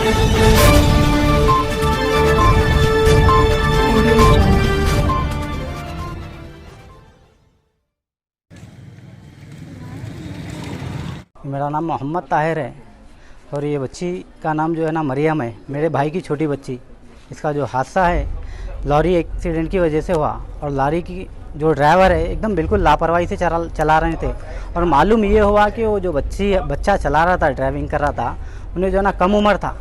मेरा नाम मोहम्मद ताहिर है और ये बच्ची का नाम जो है ना मरियम है, मेरे भाई की छोटी बच्ची। इसका जो हादसा है लॉरी एक्सीडेंट की वजह से हुआ और लॉरी की जो ड्राइवर है एकदम बिल्कुल लापरवाही से चला रहे थे और मालूम ये हुआ कि वो जो बच्चा चला रहा था, ड्राइविंग कर रहा था, उन्हें जो है ना कम उम्र था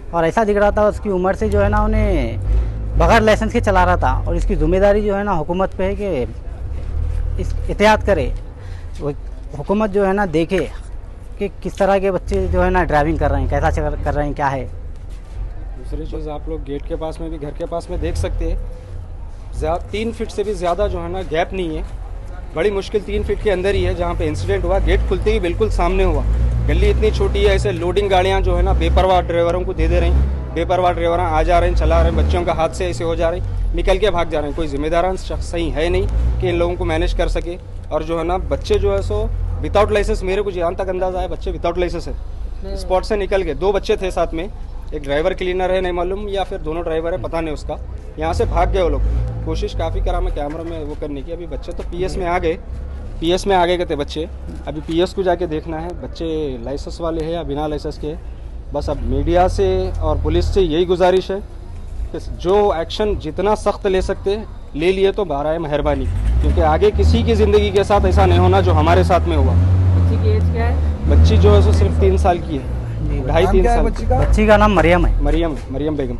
और ऐसा दिख रहा था उसकी उम्र से जो है ना उन्हें बगैर लाइसेंस के चला रहा था। और इसकी जिम्मेदारी जो है ना हुकूमत पे है कि इस एहतियात करे, हुकूमत जो है ना देखे कि किस तरह के बच्चे जो है ना ड्राइविंग कर रहे हैं, कैसा कर रहे हैं, क्या है। दूसरी चीज़ आप लोग गेट के पास में भी, घर के पास में देख सकते हैं 3 फीट से भी ज़्यादा जो है ना गैप नहीं है। बड़ी मुश्किल 3 फीट के अंदर ही है जहाँ पे इंसिडेंट हुआ। गेट खुलते ही बिल्कुल सामने हुआ। गली इतनी छोटी है, ऐसे लोडिंग गाड़ियाँ जो है ना बेपरवाह ड्राइवरों को दे रही हैं। बेपरवाह ड्राइवर आ जा रहे हैं, चला रहे हैं, बच्चों का हाथ से ऐसे हो जा रहे हैं, निकल के भाग जा रहे हैं। कोई जिम्मेदारान शख्स सही है नहीं कि इन लोगों को मैनेज कर सके। और जो है ना बच्चे जो है सो विदाउट लाइसेंस, मेरे को जहाँ तक अंदाजा है बच्चे विदाउट लाइसेंस है, स्पॉट से निकल गए। 2 बच्चे थे साथ में, एक ड्राइवर क्लीनर है नहीं मालूम या फिर दोनों ड्राइवर है पता नहीं उसका। यहाँ से भाग गए वो लोग। कोशिश काफ़ी करा मैं कैमरा में वो करने की। अभी बच्चे तो पीएस में आ गए, पीएस में आगे गए थे बच्चे। अभी पीएस को जाके देखना है बच्चे लाइसेंस वाले हैं या बिना लाइसेंस के। बस अब मीडिया से और पुलिस से यही गुजारिश है कि जो एक्शन जितना सख्त ले सकते ले लिए तो बारह मेहरबानी, क्योंकि आगे किसी की ज़िंदगी के साथ ऐसा नहीं होना जो हमारे साथ में हुआ। बच्ची की एज क्या है? बच्ची जो है सो सिर्फ 3 साल की है, 2.5-3 साल। बच्ची का नाम मरियम है। मरियम बेगम।